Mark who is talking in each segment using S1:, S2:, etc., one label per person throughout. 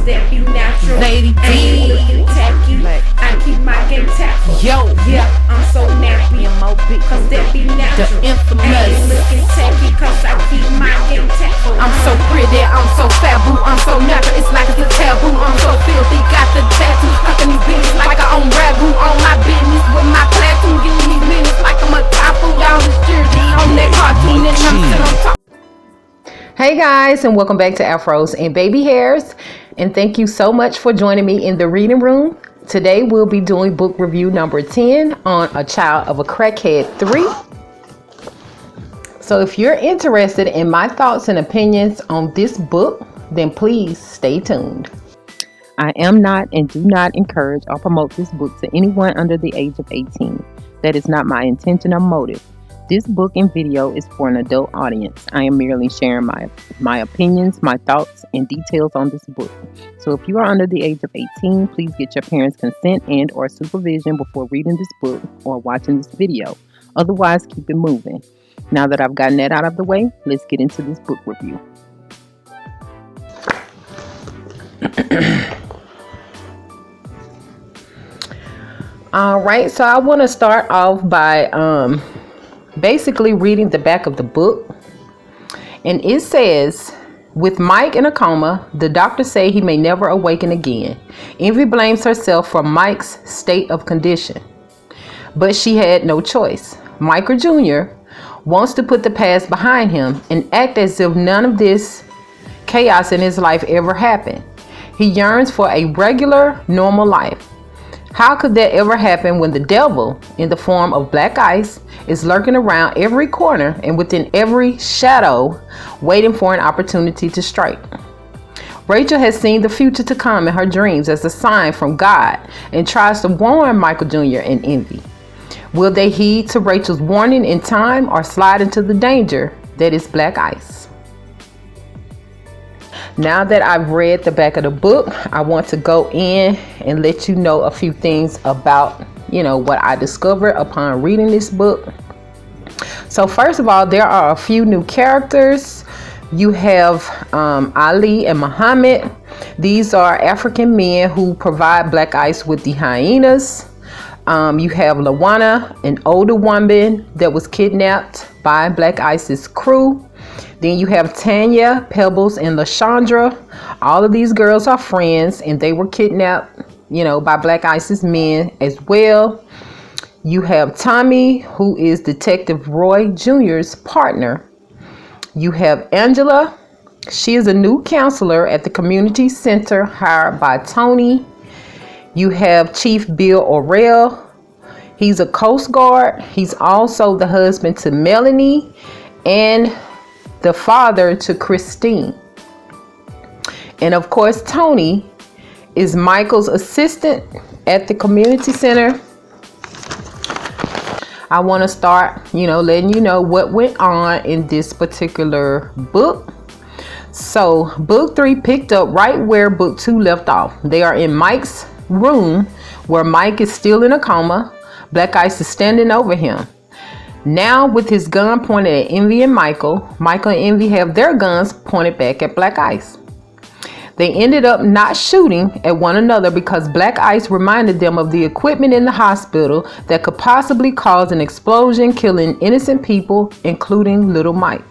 S1: cause that be natural.
S2: Lady
S1: I ain't
S2: D.
S1: looking tacky. I keep my game tactful.
S2: Yo.
S1: Yeah, I'm so nappy.
S2: M.O.B.
S1: Cause that be natural.
S2: The infamous.
S1: I ain't looking tacky cause I keep my game tactful.
S2: I'm so pretty, I'm so fat, boo. I'm so natural, it's like it's a taboo. I'm so filthy, got the tattoo stuck in these bitches like I own ragu. On my business with my platoon, getting these minutes like I'm a typhoon. Down the jersey on that cartoon and I'm still on top.
S3: Hey guys, and welcome back to Afros and Baby Hairs, and thank you so much for joining me in the reading room. Today we'll be doing book review number 10 on A Child of a Crackhead 3. So if you're interested in my thoughts and opinions on this book, then please stay tuned. I am not and do not encourage or promote this book to anyone under the age of 18. That is not my intention or motive. This book and video is for an adult audience. I am merely sharing my opinions, my thoughts, and details on this book. So if you are under the age of 18, please get your parents' consent and or supervision before reading this book or watching this video. Otherwise, keep it moving. Now that I've gotten that out of the way, let's get into this book review. All right, so I want to start off by basically reading the back of the book, and it says, with Mike in a coma, the doctors say he may never awaken again. Envy blames herself for Mike's state of condition, but she had no choice. Michael Jr. wants to put the past behind him and act as if none of this chaos in his life ever happened. He yearns for a regular, normal life. How could that ever happen when the devil, in the form of black ice, is lurking around every corner and within every shadow, waiting for an opportunity to strike? Rachel has seen the future to come in her dreams as a sign from God and tries to warn Michael Jr. and Envy. Will they heed to Rachel's warning in time or slide into the danger that is black ice? Now that I've read the back of the book, I want to go in and let you know a few things about, what I discovered upon reading this book. So first of all, there are a few new characters. You have Ali and Muhammad. These are African men who provide black ice with the hyenas. You have Lawana, an older woman that was kidnapped by Black Ice's crew. Then you have Tanya, Pebbles, and LaShondra. All of these girls are friends, and they were kidnapped, by Black Ice's men as well. You have Tommy, who is Detective Roy Jr.'s partner. You have Angela. She is a new counselor at the community center hired by Tony. You have Chief Bill Orrell. He's a Coast Guard. He's also the husband to Melanie and the father to Christine. And of course, Tony is Michael's assistant at the community center. I want to start, letting you know what went on in this particular book. So book 3 picked up right where book 2 left off. They are in Mike's room where Mike is still in a coma. Black Ice is standing over him. Now with his gun pointed at Envy and Michael and Envy have their guns pointed back at Black Ice. They ended up not shooting at one another because Black Ice reminded them of the equipment in the hospital that could possibly cause an explosion, killing innocent people, including little Mike.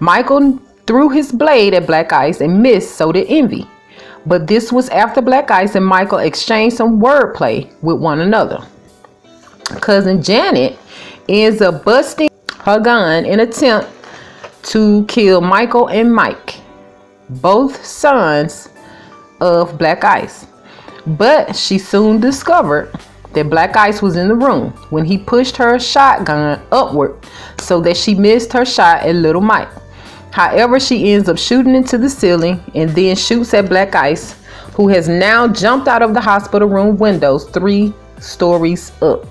S3: Michael threw his blade at Black Ice and missed, so did Envy. But this was after Black Ice and Michael exchanged some wordplay with one another. Cousin Janet ends up busting her gun in an attempt to kill Michael and Mike, both sons of Black Ice. But she soon discovered that Black Ice was in the room when he pushed her shotgun upward so that she missed her shot at little Mike. However, she ends up shooting into the ceiling and then shoots at Black Ice, who has now jumped out of the hospital room windows 3 stories up.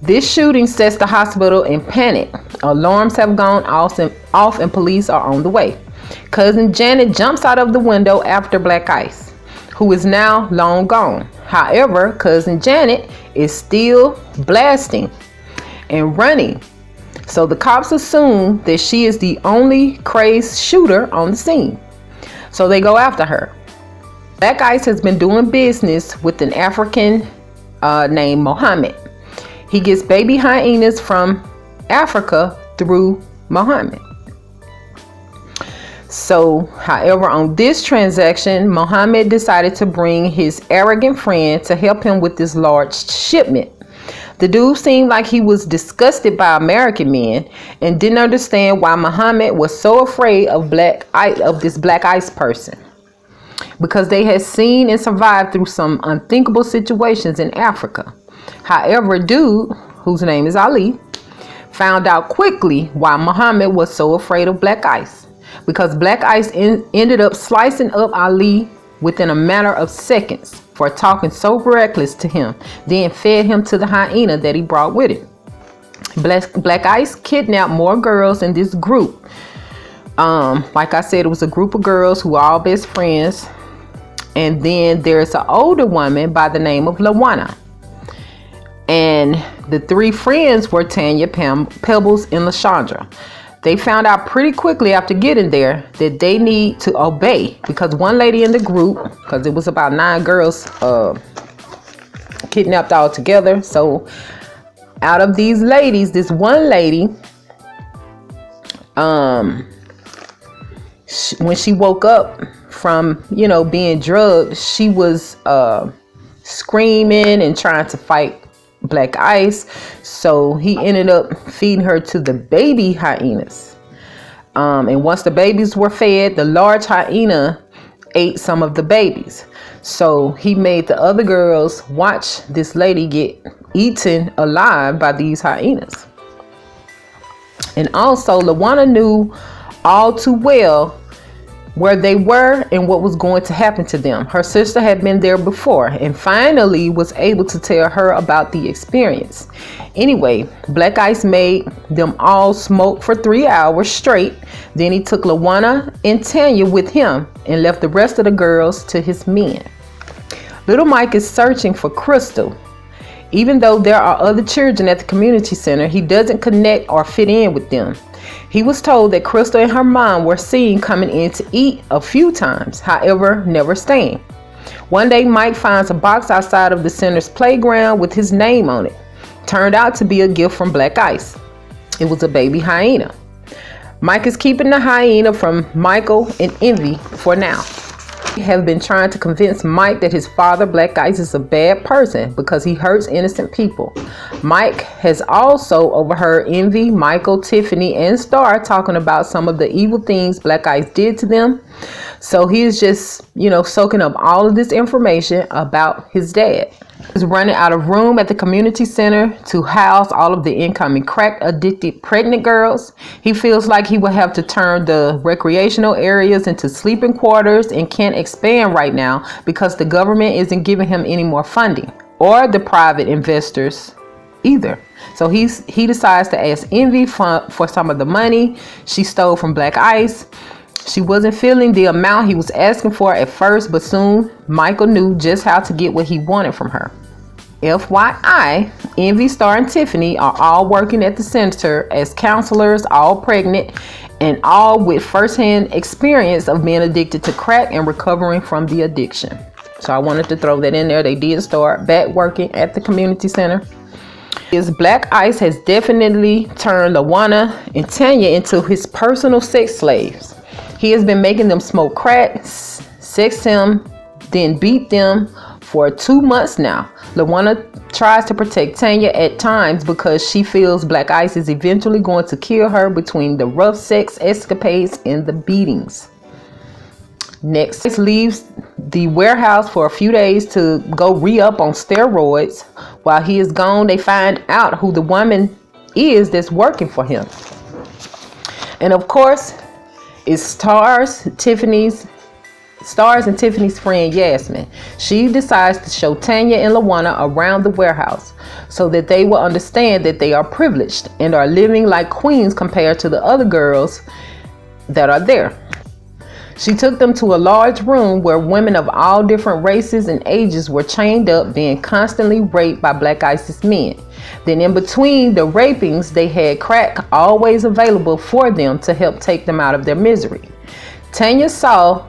S3: This shooting sets the hospital in panic. Alarms have gone off and police are on the way. Cousin Janet jumps out of the window after Black Ice, who is now long gone. However, Cousin Janet is still blasting and running. So the cops assume that she is the only crazed shooter on the scene. So they go after her. Black Ice has been doing business with an African named Mohammed. He gets baby hyenas from Africa through Mohammed. So, however, on this transaction, Mohammed decided to bring his arrogant friend to help him with this large shipment. The dude seemed like he was disgusted by American men and didn't understand why Mohammed was so afraid of this Black Ice person, because they had seen and survived through some unthinkable situations in Africa. However, dude, whose name is Ali, found out quickly why Mohammed was so afraid of Black Ice, because Black Ice ended up slicing up Ali within a matter of seconds for talking so reckless to him, then fed him to the hyena that he brought with him. Black Ice kidnapped more girls in this group. Like I said, it was a group of girls who were all best friends. And then there's an older woman by the name of Lawana. And the three friends were Tanya, Pebbles, and LaShondra. They found out pretty quickly after getting there that they need to obey, because one lady in the group, because it was about 9 girls kidnapped all together. So out of these ladies, this one lady, when she woke up from, being drugged, she was screaming and trying to fight Black Ice. So he ended up feeding her to the baby hyenas. And once the babies were fed, the large hyena ate some of the babies. So he made the other girls watch this lady get eaten alive by these hyenas. And also, Lawana knew all too well where they were and what was going to happen to them. Her sister had been there before and finally was able to tell her about the experience. Anyway, Black Ice made them all smoke for 3 hours straight. Then he took Lawana and Tanya with him and left the rest of the girls to his men. Little Mike is searching for Crystal. Even though there are other children at the community center, he doesn't connect or fit in with them. He was told that Crystal and her mom were seen coming in to eat a few times, however, never staying. One day, Mike finds a box outside of the center's playground with his name on it. Turned out to be a gift from Black Ice. It was a baby hyena. Mike is keeping the hyena from Michael and Envy for now. Have been trying to convince Mike that his father, Black Ice, is a bad person because he hurts innocent people. Mike has also overheard Envy, Michael, Tiffany, and Star talking about some of the evil things Black Ice did to them. So he is just, soaking up all of this information about his dad. He's running out of room at the community center to house all of the incoming crack addicted pregnant girls. He feels like he will have to turn the recreational areas into sleeping quarters and can't expand right now because the government isn't giving him any more funding, or the private investors either. So he decides to ask Envy for some of the money she stole from Black Ice. She wasn't feeling the amount he was asking for at first, but soon Michael knew just how to get what he wanted from her. FYI, Envy, Star, and Tiffany are all working at the center as counselors, all pregnant, and all with firsthand experience of being addicted to crack and recovering from the addiction. So I wanted to throw that in there. They did start back working at the community center. Black Ice has definitely turned Lawana and Tanya into his personal sex slaves. He has been making them smoke crack, sex him, then beat them for 2 months now. Lawana tries to protect Tanya at times because she feels Black Ice is eventually going to kill her between the rough sex escapades and the beatings. Next, Ice leaves the warehouse for a few days to go re-up on steroids. While he is gone, they find out who the woman is that's working for him. And of course, it's Stars and Tiffany's friend Yasmin. She decides to show Tanya and Lawana around the warehouse so that they will understand that they are privileged and are living like queens compared to the other girls that are there. She took them to a large room where women of all different races and ages were chained up, being constantly raped by Black Ice's men. Then in between the rapings, they had crack always available for them to help take them out of their misery. Tanya saw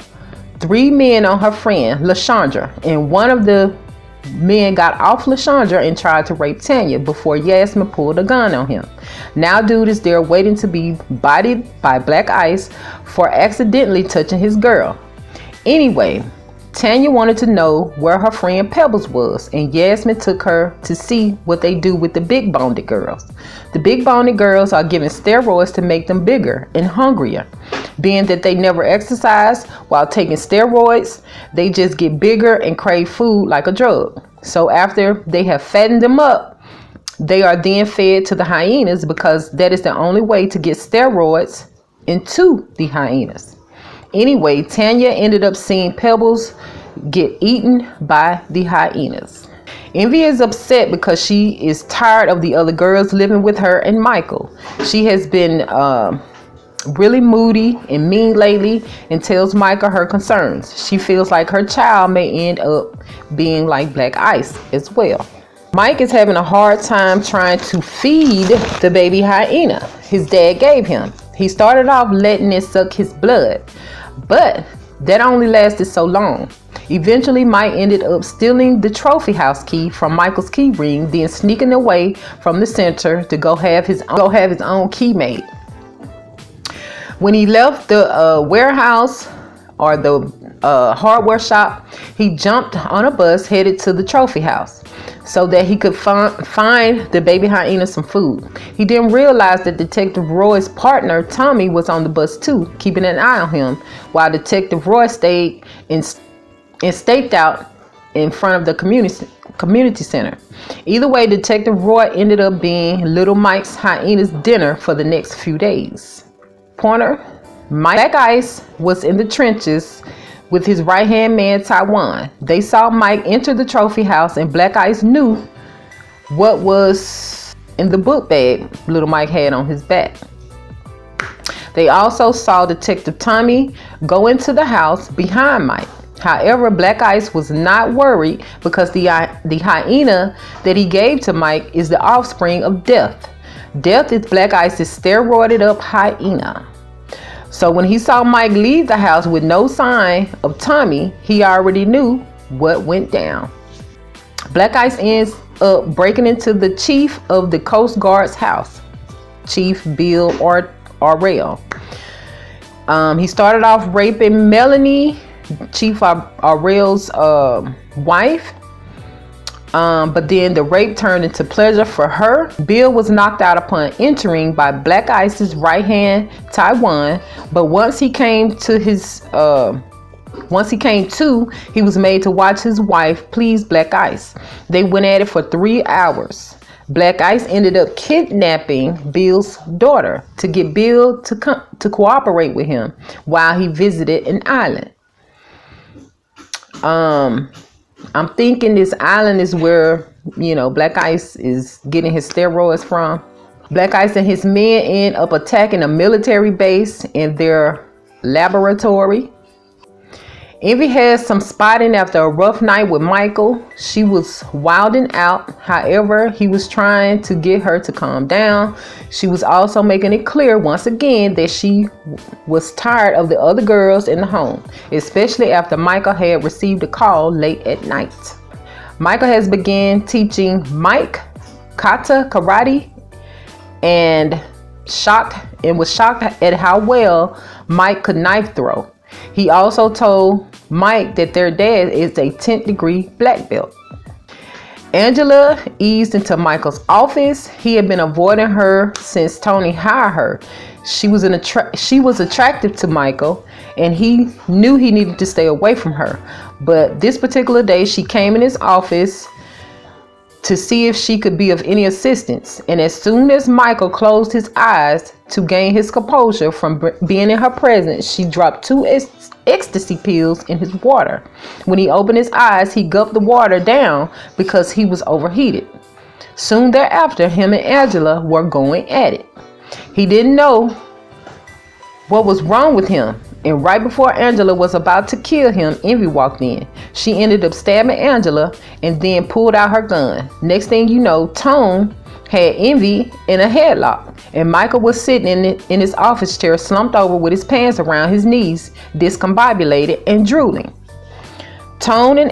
S3: 3 men on her friend, LaShondra, and one of the men got off LaShondra and tried to rape Tanya before Yasmin pulled a gun on him. Now dude is there waiting to be bodied by Black Ice for accidentally touching his girl. Anyway, Tanya wanted to know where her friend Pebbles was, and Yasmin took her to see what they do with the big boned girls. The big boned girls are given steroids to make them bigger and hungrier. Being that they never exercise while taking steroids, they just get bigger and crave food like a drug. So after they have fattened them up, they are then fed to the hyenas because that is the only way to get steroids into the hyenas. Anyway, Tanya ended up seeing Pebbles get eaten by the hyenas. Envy is upset because she is tired of the other girls living with her and Michael. She has been really moody and mean lately and tells Michael her concerns. She feels like her child may end up being like Black Ice as well. Mike is having a hard time trying to feed the baby hyena his dad gave him. He started off letting it suck his blood, but that only lasted so long. Eventually, Mike ended up stealing the trophy house key from Michael's key ring, then sneaking away from the center to go have his own key made. When he left the warehouse or the hardware shop, he jumped on a bus headed to the trophy house so that he could find the baby hyena some food. He didn't realize that Detective Roy's partner, Tommy, was on the bus too, keeping an eye on him, while Detective Roy stayed and staked out in front of the community center. Either way, Detective Roy ended up being Little Mike's hyena's dinner for the next few days. Pointer, Black Ice was in the trenches with his right-hand man, Taiwan. They saw Mike enter the trophy house, and Black Ice knew what was in the book bag Little Mike had on his back. They also saw Detective Tommy go into the house behind Mike. However, Black Ice was not worried because the hyena that he gave to Mike is the offspring of Death. Death is Black Ice's steroided up hyena. So when he saw Mike leave the house with no sign of Tommy, he already knew what went down. Black Ice ends up breaking into the chief of the Coast Guard's house, Chief Bill Arrell. He started off raping Melanie, Chief Arrell's wife. But then the rape turned into pleasure for her. Bill was knocked out upon entering by Black Ice's right hand, Taiwan. But once he came to, he was made to watch his wife please Black Ice. They went at it for 3 hours. Black Ice ended up kidnapping Bill's daughter to get Bill to cooperate with him while he visited an island. I'm thinking this island is where, Black Ice is getting his steroids from. Black Ice and his men end up attacking a military base in their laboratory. Envy has some spotting after a rough night with Michael. She was wilding out. However, he was trying to get her to calm down. She was also making it clear once again that she was tired of the other girls in the home, especially after Michael had received a call late at night. Michael has begun teaching Mike kata karate and was shocked at how well Mike could knife throw. He also told Mike that their dad is a 10th degree black belt. Angela eased into Michael's office. He had been avoiding her since Tony hired her. She was attractive to Michael, and he knew he needed to stay away from her. But this particular day, she came in his office to see if she could be of any assistance. And as soon as Michael closed his eyes to gain his composure from being in her presence, she dropped 2 ecstasy pills in his water. When he opened his eyes, he gulped the water down because he was overheated. Soon thereafter, him and Angela were going at it. He didn't know what was wrone with him, and right before Angela was about to kill him, Envy walked in. She ended up stabbing Angela and then pulled out her gun. Next thing you know, Tone had Envy in a headlock, and Michael was sitting in his office chair, slumped over with his pants around his knees, discombobulated and drooling. Tony and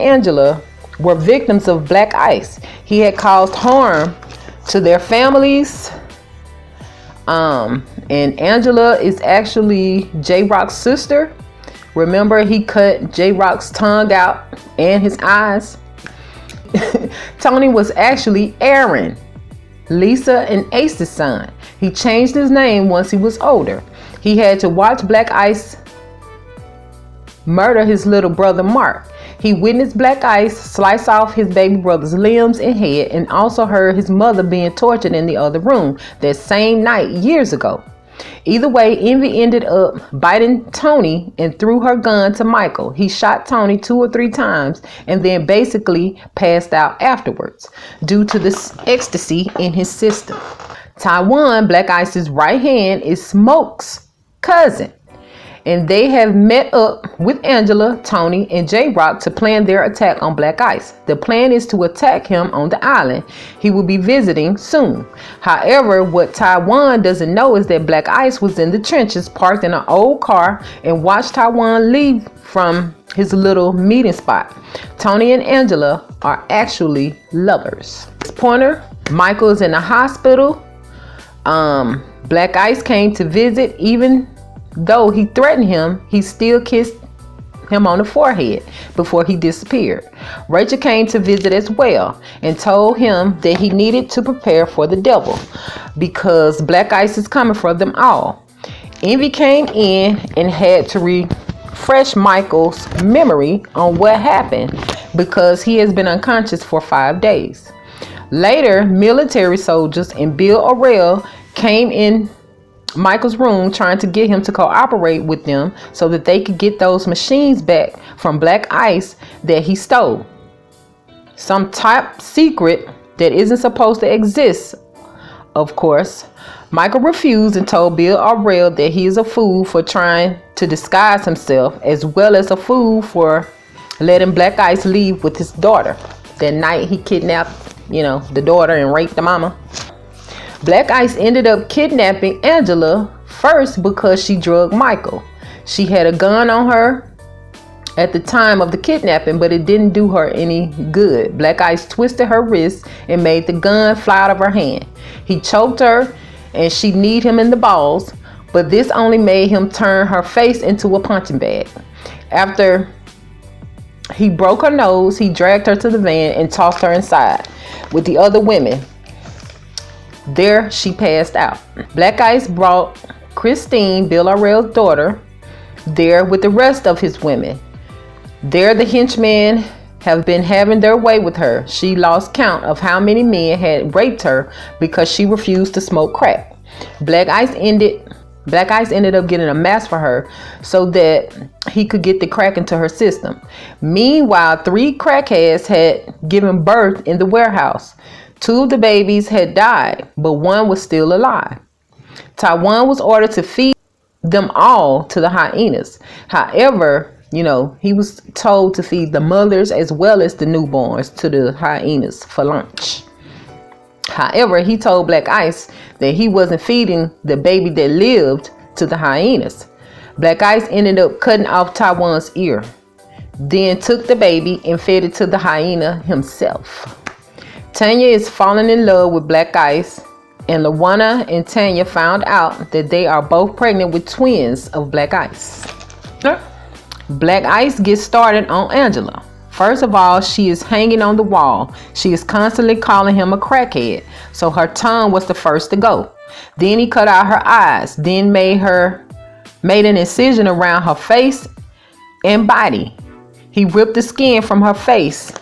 S3: Angela were victims of black ice. He had caused harm to their families. And Angela is actually J-Rock's sister. Remember, he cut J-Rock's tongue out and his eyes. Tony was actually Aaron, Lisa and Ace's son. He changed his name once he was older. He had to watch Black Ice murder his little brother Mark. He witnessed Black Ice slice off his baby brother's limbs and head, and also heard his mother being tortured in the other room that same night years ago. Either way, Envy ended up biting Tony and threw her gun to Michael. He shot Tony 2 or 3 times and then basically passed out afterwards due to this ecstasy in his system. Taiwan, Black Ice's right hand, is Smoke's cousin, and they have met up with Angela, Tony, and J-Rock to plan their attack on Black Ice. The plan is to attack him on the island he will be visiting soon. However, what Taiwan doesn't know is that Black Ice was in the trenches, parked in an old car, and watched Taiwan leave from his little meeting spot. Tony and Angela are actually lovers. Pointer, Michael is in the hospital. Black Ice came to visit. Even though he threatened him, he still kissed him on the forehead before he disappeared. Rachel came to visit as well and told him that he needed to prepare for the devil because Black Ice is coming for them all. Envy came in and had to refresh Michael's memory on what happened because he has been unconscious for 5 days. Later, military soldiers and Bill Orrell came in Michael's room trying to get him to cooperate with them so that they could get those machines back from Black Ice that he stole. Some top secret that isn't supposed to exist, of course. Michael refused and told Bill Orrell that he is a fool for trying to disguise himself, as well as a fool for letting Black Ice leave with his daughter. That night he kidnapped, the daughter and raped the mama. Black Ice ended up kidnapping Angela first because she drugged Michael. She had a gun on her at the time of the kidnapping, but it didn't do her any good. Black Ice twisted her wrist and made the gun fly out of her hand. He choked her and she kneed him in the balls, but this only made him turn her face into a punching bag. After he broke her nose, he dragged her to the van and tossed her inside with the other women. There she passed out. Black Ice brought Christine, Bill Orrell's daughter, there with the rest of his women. There the henchmen have been having their way with her. She lost count of how many men had raped her because she refused to smoke crack. Black Ice ended up getting a mask for her so that he could get the crack into her system. Meanwhile, 3 crackheads had given birth in the warehouse. 2 of the babies had died, but 1 was still alive. Taiwan was ordered to feed them all to the hyenas. However, he was told to feed the mothers as well as the newborns to the hyenas for lunch. However, he told Black Ice that he wasn't feeding the baby that lived to the hyenas. Black Ice ended up cutting off Taiwan's ear, then took the baby and fed it to the hyena himself. Tanya is falling in love with Black Ice, and Lawana and Tanya found out that they are both pregnant with twins of Black Ice. Black Ice gets started on Angela. First of all, she is hanging on the wall. She is constantly calling him a crackhead, so her tongue was the first to go. Then he cut out her eyes, then made an incision around her face and body. He ripped the skin from her face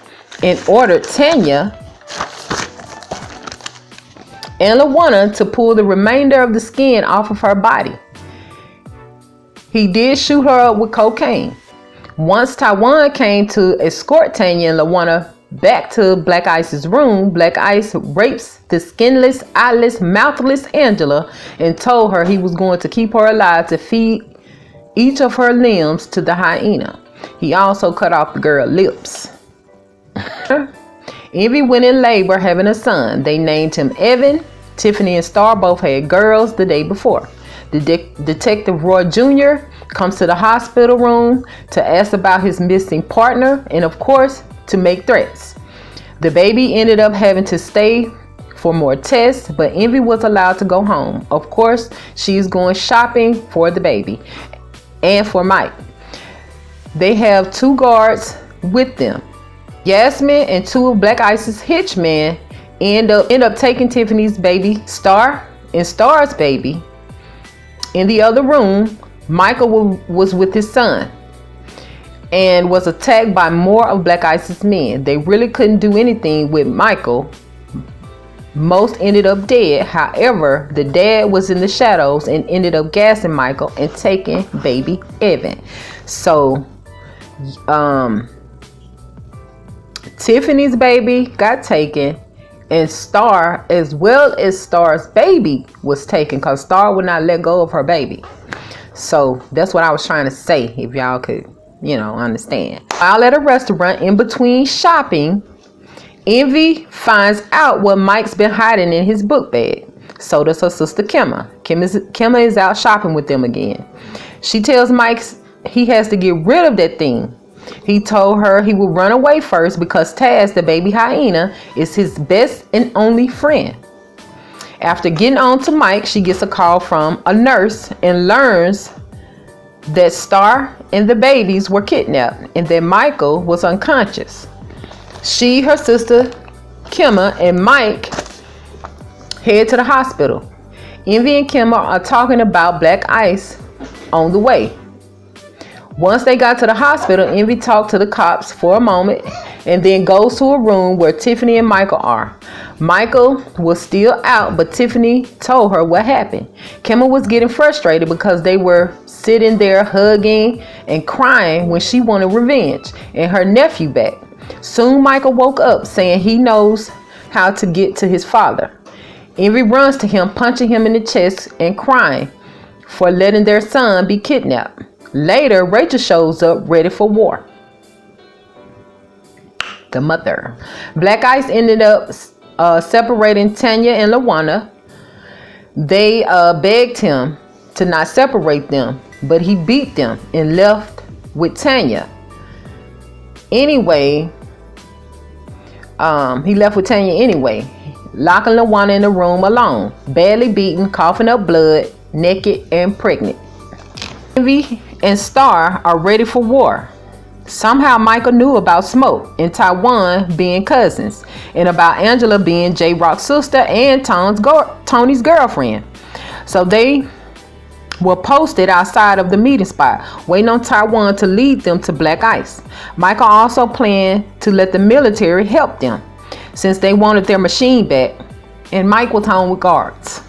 S3: and ordered Tanya and Lawana to pull the remainder of the skin off of her body. He did shoot her up with cocaine. Once Taiwan came to escort Tanya and Lawana back to Black Ice's room, Black Ice rapes the skinless, eyeless, mouthless Angela and told her he was going to keep her alive to feed each of her limbs to the hyena. He also cut off the girl's lips. Envy went in labor having a son. They named him Evan. Tiffany and Star both had girls the day before. Detective Roy Jr. comes to the hospital room to ask about his missing partner and, of course, to make threats. The baby ended up having to stay for more tests, but Envy was allowed to go home. Of course, she's going shopping for the baby and for Mike. They have 2 guards with them. Yasmin and 2 of Black Ice's hitchmen end up taking Tiffany's baby, Star, and Star's baby. In the other room, Michael was with his son and was attacked by more of Black Ice's men. They really couldn't do anything with Michael. Most ended up dead. However, the dad was in the shadows and ended up gassing Michael and taking baby Evan. So, Tiffany's baby got taken, and Star, as well as Star's baby, was taken because Star would not let go of her baby. So that's what I was trying to say, if y'all could, understand. While at a restaurant in between shopping, Envy finds out what Mike's been hiding in his book bag. So does her sister Kimma. Kimma is out shopping with them again. She tells Mike he has to get rid of that thing. He told her he would run away first because Taz, the baby hyena, is his best and only friend. After getting on to Mike, she gets a call from a nurse and learns that Star and the babies were kidnapped and that Michael was unconscious. She, her sister Kimma, and Mike head to the hospital. Envy and Kimma are talking about Black Ice on the way. Once they got to the hospital, Envy talked to the cops for a moment and then goes to a room where Tiffany and Michael are. Michael was still out, but Tiffany told her what happened. Kimma was getting frustrated because they were sitting there hugging and crying when she wanted revenge and her nephew back. Soon Michael woke up saying he knows how to get to his father. Envy runs to him, punching him in the chest and crying for letting their son be kidnapped. Later, Rachel shows up ready for war. The mother. Black Ice ended up separating Tanya and Lawana. They begged him to not separate them, but he beat them and left with Tanya. Anyway, he left with Tanya anyway, locking Lawana in the room alone, badly beaten, coughing up blood, naked and pregnant. Envy and Star are ready for war. Somehow Michael knew about Smoke and Taiwan being cousins, and about Angela being J-Rock's sister and Tony's girlfriend. So they were posted outside of the meeting spot, waiting on Taiwan to lead them to Black Ice. Michael also planned to let the military help them, since they wanted their machine back, and Mike was home with guards.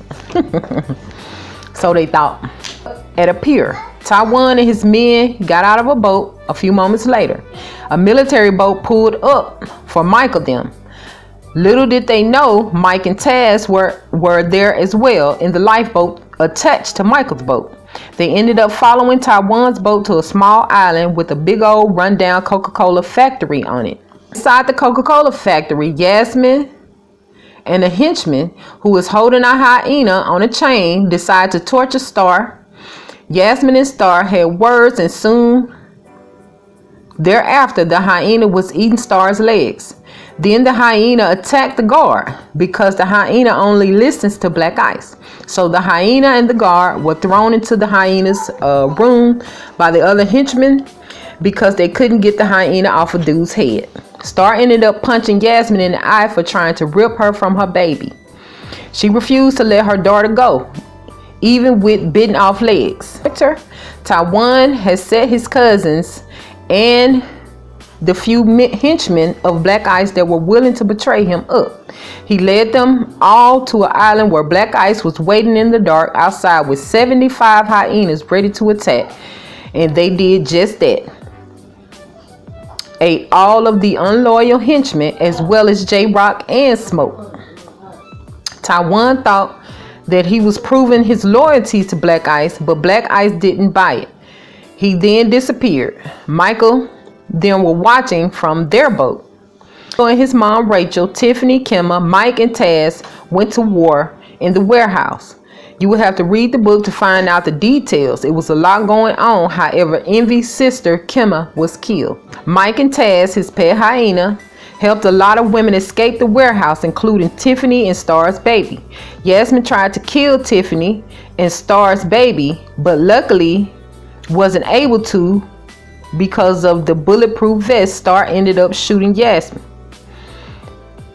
S3: So they thought. At a pier, Taiwan and his men got out of a boat a few moments later. A military boat pulled up for Michael them. Little did they know Mike and Taz were there as well in the lifeboat attached to Michael's boat. They ended up following Taiwan's boat to a small island with a big old rundown Coca-Cola factory on it. Inside the Coca-Cola factory, Yasmin and a henchman who was holding a hyena on a chain decided to torture Star. Yasmin and Star had words, and soon thereafter the hyena was eating Star's legs. Then the hyena attacked the guard because the hyena only listens to Black Ice. So the hyena and the guard were thrown into the hyena's room by the other henchmen because they couldn't get the hyena off of dude's head. Star ended up punching Yasmin in the eye for trying to rip her from her baby. She refused to let her daughter go, even with bitten off legs. Taiwan has set his cousins and the few henchmen of Black Ice that were willing to betray him up. He led them all to an island where Black Ice was waiting in the dark outside with 75 hyenas ready to attack. And they did just that. Ate all of the unloyal henchmen as well as J-Rock and Smoke. Taiwan thought that he was proving his loyalty to Black Ice, but Black Ice didn't buy it. He then disappeared. Michael then were watching from their boat. and his mom Rachel, Tiffany, Kimma, Mike, and Taz went to war in the warehouse. You will have to read the book to find out the details. It was a lot going on. However, Envy's sister, Kimma, was killed. Mike and Taz, his pet hyena, helped a lot of women escape the warehouse, including Tiffany and Star's baby. Yasmin tried to kill Tiffany and Star's baby, but luckily wasn't able to because of the bulletproof vest. Star ended up shooting Yasmin.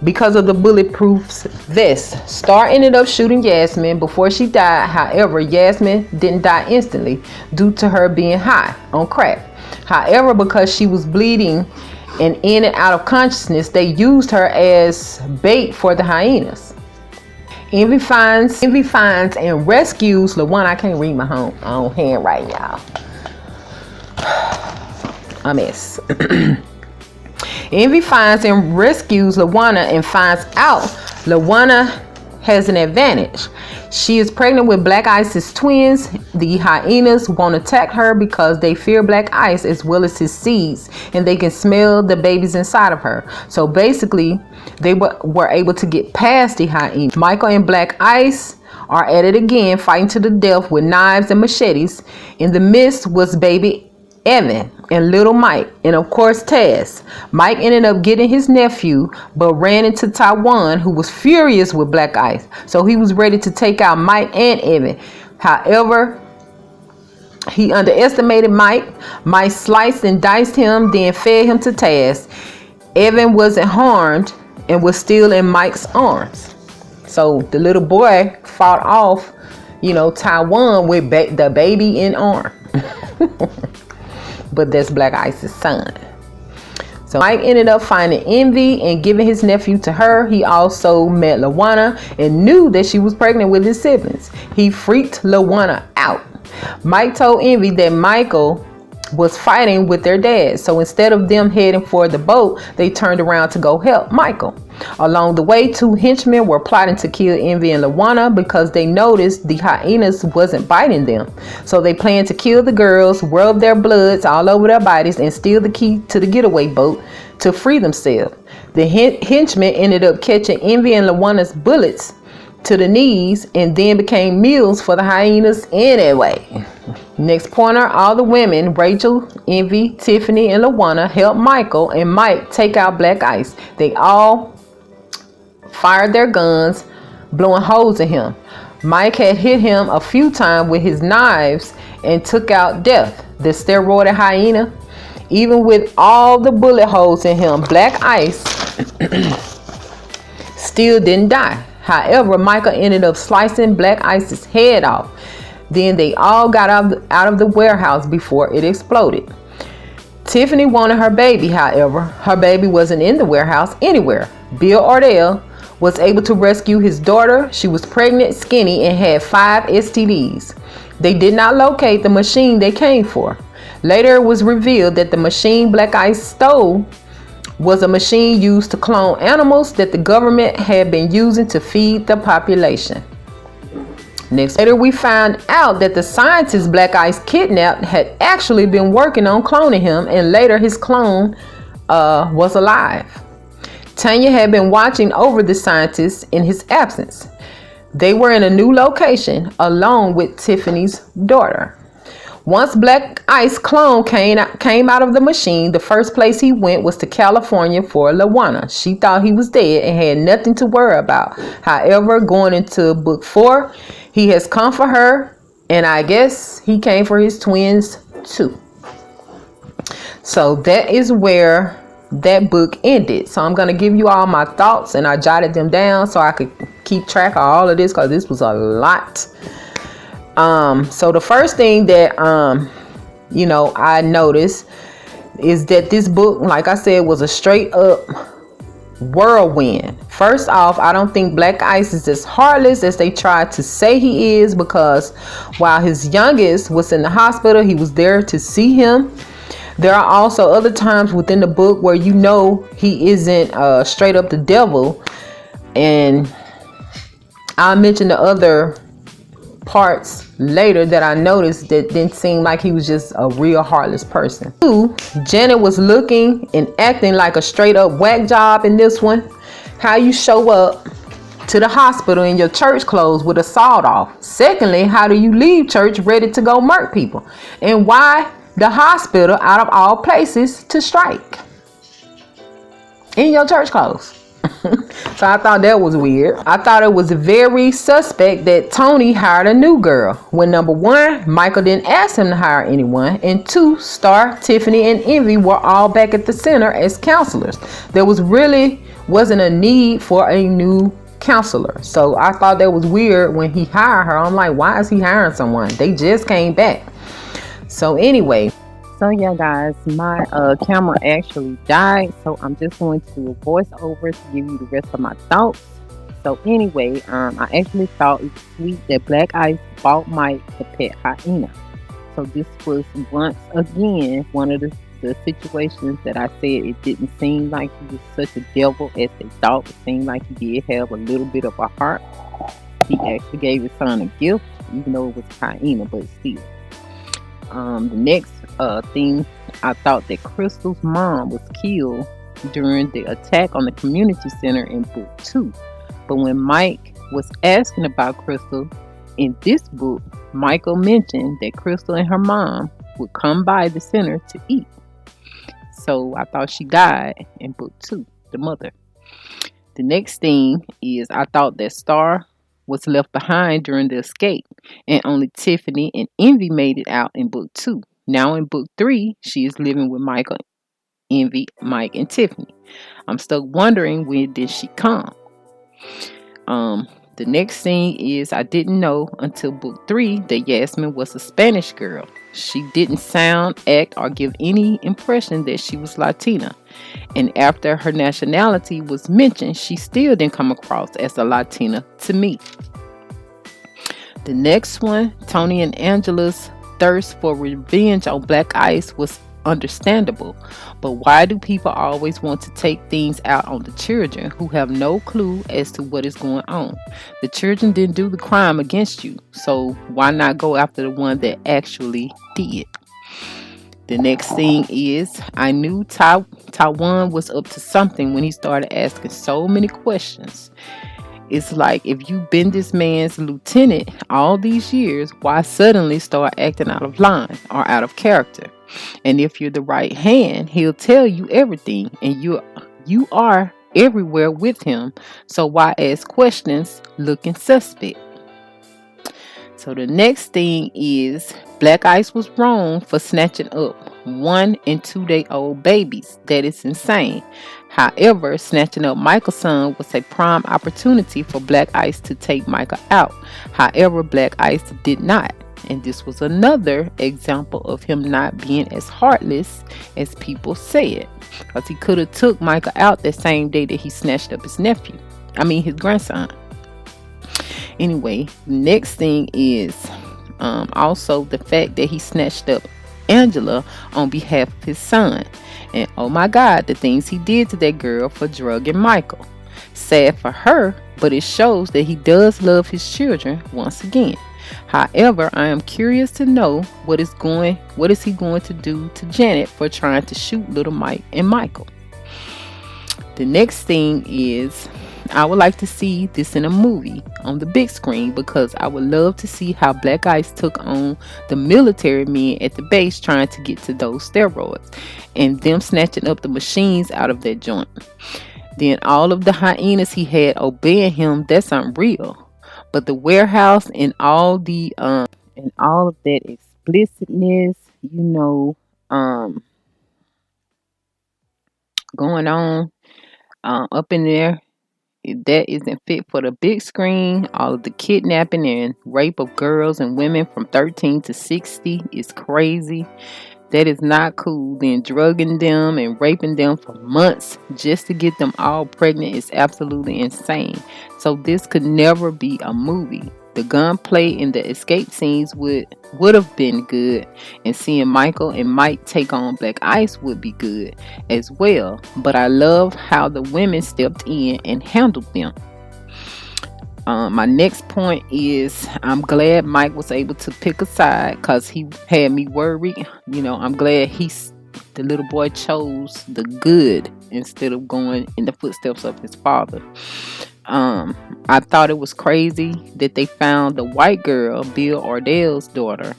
S3: Because of the bulletproof vest, Star ended up shooting Yasmin before she died. However, Yasmin didn't die instantly due to her being high on crack. However, because she was bleeding and in and out of consciousness, they used her as bait for the hyenas. Envy finds and rescues LaWanna. I can't read my own handwriting, y'all. A mess. Envy finds and rescues LaWanna and finds out LaWanna has an advantage. She is pregnant with Black Ice's twins. The hyenas won't attack her because they fear Black Ice as well as his seeds, and they can smell the babies inside of her. So basically, they were able to get past the hyenas. Michael and Black Ice are at it again, fighting to the death with knives and machetes. In the midst was baby Evan and little Mike, and of course Taz. Mike ended up getting his nephew, but ran into Taiwan, who was furious with Black Ice, so he was ready to take out Mike and Evan. However, he underestimated Mike. Mike sliced and diced him, then fed him to Taz. Evan wasn't harmed and was still in Mike's arms. So the little boy fought off, Taiwan with the baby in arm. But that's Black Ice's son. So Mike ended up finding Envy and giving his nephew to her. He also met LaWanna and knew that she was pregnant with his siblings. He freaked LaWanna out. Mike told Envy that Michael was fighting with their dad. So instead of them heading for the boat, they turned around to go help Michael. Along the way, two henchmen were plotting to kill Envy and LaWanna because they noticed the hyenas wasn't biting them. So they planned to kill the girls, rub their bloods all over their bodies, and steal the key to the getaway boat to free themselves. The henchmen ended up catching Envy and LaWanna's bullets to the knees and then became meals for the hyenas anyway. Next pointer, all the women, Rachel, Envy, Tiffany, and LaWanna, helped Michael and Mike take out Black Ice. They all fired their guns, blowing holes in him. Mike had hit him a few times with his knives and took out Death, the steroided hyena. Even with all the bullet holes in him, Black Ice still didn't die. However, Michael ended up slicing Black Ice's head off. Then they all got out of the warehouse before it exploded. Tiffany wanted her baby. However, her baby wasn't in the warehouse anywhere. Bill Ordell was able to rescue his daughter. She was pregnant, skinny, and had 5 STDs. They did not locate the machine they came for. Later, it was revealed that the machine Black Ice stole was a machine used to clone animals that the government had been using to feed the population. Later, we found out that the scientist Black Ice kidnapped had actually been working on cloning him, and later his clone was alive. Tanya had been watching over the scientist in his absence. They were in a new location along with Tiffany's daughter. Once Black Ice clone came out of the machine, the first place he went was to California for LaWanna. She thought he was dead and had nothing to worry about. However, going into book 4, he has come for her, and I guess he came for his twins too. So that is where that book ended. So I'm going to give you all my thoughts, and I jotted them down so I could keep track of all of this because this was a lot. So the first thing that I noticed is that this book, like I said, was a straight up whirlwind. First off, I don't think Black Ice is as heartless as they tried to say he is, because while his youngest was in the hospital, he was there to see him. There are also other times within the book where he isn't straight up the devil, and I'll mention the other parts later that I noticed that didn't seem like he was just a real heartless person. 2, Janet was looking and acting like a straight up whack job in this one. How you show up to the hospital in your church clothes with a sawed off. Secondly, how do you leave church ready to go murk people? And why the hospital, out of all places, to strike in your church clothes? So I thought that was weird. I thought it was very suspect that Tony hired a new girl when, number 1, Michael didn't ask him to hire anyone, and 2, Star, Tiffany, and Envy were all back at the center as counselors. There wasn't a need for a new counselor. So I thought that was weird when he hired her. I'm like, why is he hiring someone? They just came back. So anyway, so yeah guys, my camera actually died, so I'm just going to do a voiceover to give you the rest of my thoughts. So anyway, I actually thought it was sweet that Black Ice bought Mike the pet hyena. So this was once again one of the situations that I said it didn't seem like he was such a devil as they thought. It seemed like he did have a little bit of a heart. He actually gave his son a gift, even though it was a hyena, but still. The next thing, I thought that Crystal's mom was killed during the attack on the community center in book 2. But when Mike was asking about Crystal in this book, Michael mentioned that Crystal and her mom would come by the center to eat. So I thought she died in book 2, the mother. The next thing is I thought that Star was left behind during the escape, and only Tiffany and Envy made it out in book 2. Now in book 3, she is living with Michael, Envy, Mike, and Tiffany. I'm still wondering, when did she come? The next thing is I didn't know until book 3 that Yasmin was a Spanish girl. She didn't sound, act, or give any impression that she was Latina. And after her nationality was mentioned, she still didn't come across as a Latina to me. The next one, Tony and Angela's thirst for revenge on Black Ice was understandable, but why do people always want to take things out on the children who have no clue as to what is going on? The children didn't do the crime against you, so why not go after the one that actually did? The next thing is I knew Taiwan was up to something when he started asking so many questions. It's like, if you've been this man's lieutenant all these years, why suddenly start acting out of line or out of character? And if you're the right hand, he'll tell you everything, and you are everywhere with him. So why ask questions looking suspect? So the next thing is Black Ice was wrong for snatching up 1 and 2 day old babies. That is insane. However, snatching up Michael's son was a prime opportunity for Black Ice to take Michael out. However, Black Ice did not. And this was another example of him not being as heartless as people said. Because he could have took Michael out that same day that he snatched up his his grandson. Anyway, next thing is also the fact that he snatched up Angela on behalf of his son. And oh my God, the things he did to that girl for drugging Michael. Sad for her, but it shows that he does love his children once again. However, I am curious to know what is he going to do to Janet for trying to shoot little Mike and Michael. The next thing is I would like to see this in a movie on the big screen, because I would love to see how Black Ice took on the military men at the base trying to get to those steroids, and them snatching up the machines out of that joint. Then all of the hyenas he had obeying him, that's unreal. But the warehouse and all of that explicitness, going on up in there, that isn't fit for the big screen. All of the kidnapping and rape of girls and women from 13 to 60 is crazy. That is not cool. Then drugging them and raping them for months just to get them all pregnant is absolutely insane. So this could never be a movie. The gunplay in the escape scenes would have been good, and seeing Michael and Mike take on Black Ice would be good as well. But I love how the women stepped in and handled them. My next point is I'm glad Mike was able to pick a side because he had me worried. I'm glad the little boy chose the good instead of going in the footsteps of his father. I thought it was crazy that they found the white girl, Bill Ordell's daughter.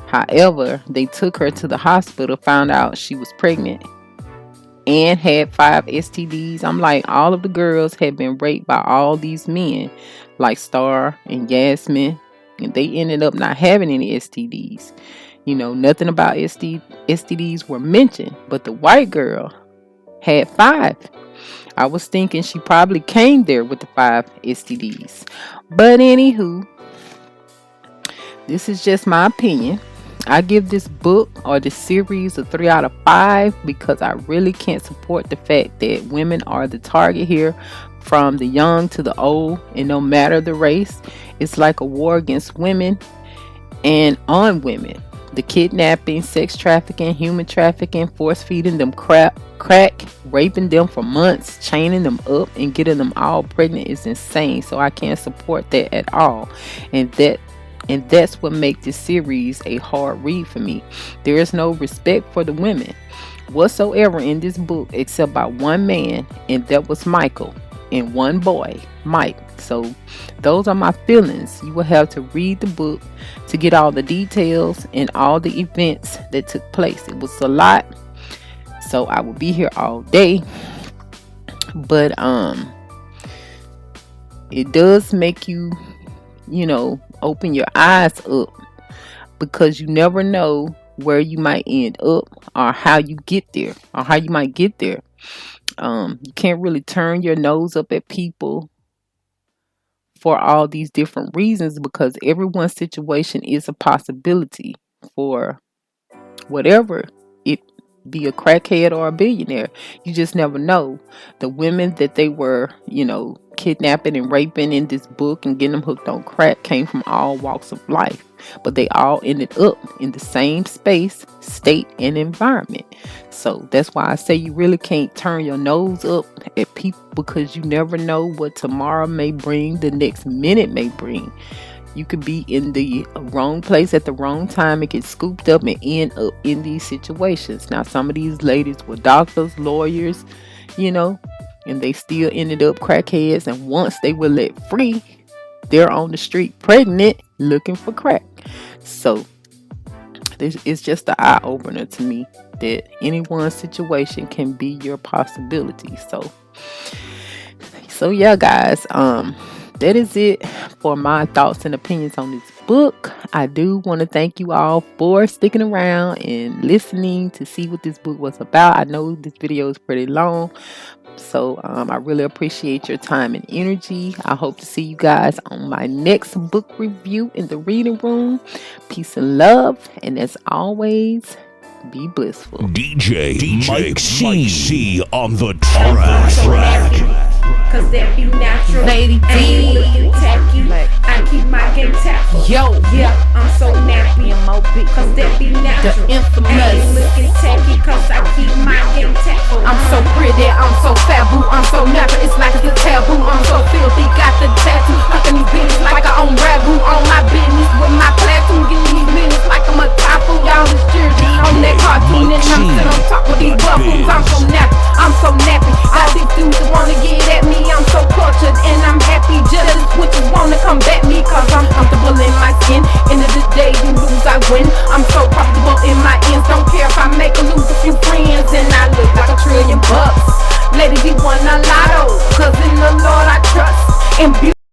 S3: However, they took her to the hospital, found out she was pregnant and had 5 STDs. I'm like, all of the girls had been raped by all these men, like Star and Yasmin, and they ended up not having any STDs. Nothing about STDs were mentioned, but the white girl had 5. I was thinking she probably came there with the 5 STDs. But anywho, this is just my opinion. I give this book or this series a 3 out of 5 because I really can't support the fact that women are the target here, from the young to the old, and no matter the race. It's like a war against women and on women. The kidnapping, sex trafficking, human trafficking, force feeding them crack, raping them for months, chaining them up and getting them all pregnant is insane. So I can't support that at all. And that's what makes this series a hard read for me. There is no respect for the women whatsoever in this book except by one man, and that was Michael, and one boy, Mike. So those are my feelings. You will have to read the book to get all the details and all the events that took place. It was a lot, so I will be here all day. But it does make you open your eyes up, because you never know where you might end up or how you get there or how you might get there. You can't really turn your nose up at people for all these different reasons, because everyone's situation is a possibility for whatever it be, a crackhead or a billionaire. You just never know. The women that they were, kidnapping and raping in this book and getting them hooked on crack came from all walks of life, but they all ended up in the same space, state, and environment. So that's why I say you really can't turn your nose up at people, because you never know what tomorrow may bring, the next minute may bring. You could be in the wrong place at the wrong time and get scooped up and end up in these situations. Now, some of these ladies were doctors, lawyers, and they still ended up crackheads. And once they were let free, they're on the street pregnant looking for crack. So this is just an eye opener to me that anyone's situation can be your possibility. So yeah, guys, that is it for my thoughts and opinions on this book. I do want to thank you all for sticking around and listening to see what this book was about. I know this video is pretty long, so I really appreciate your time and energy. I hope to see you guys on my next book review in the reading room. Peace and love, and as always, be blissful.
S4: DJ Mike C on the track.
S1: Cause that be natural.
S2: Lady D.
S1: Ain't looking tacky. I keep my game tactful.
S2: Yo,
S1: Yeah, I'm so nappy. Cause that be natural.
S2: The infamous.
S1: Ain't looking tacky. Cause I keep my game tactful.
S2: I'm so pretty, I'm so fabu, I'm so natural, it's like it's a taboo. I'm so filthy, got the tattoo, stuck in these business like I own ragu. On my business with my platoon, getting these business like I'm a typhoon. Y'all is jersey on that cartoon, and I'm sitting on top of these buffoons. I'm so nappy, I'm so nappy. All these dudes that wanna get at me, I'm so cultured and I'm happy. Jealous witches wanna come back me, cause I'm comfortable in my skin. End of the day, you lose, I win. I'm so comfortable in my ends. Don't care if I make or lose a few friends, and I look like $1 trillion. Lady, we won a lotto, cause in the Lord I trust. And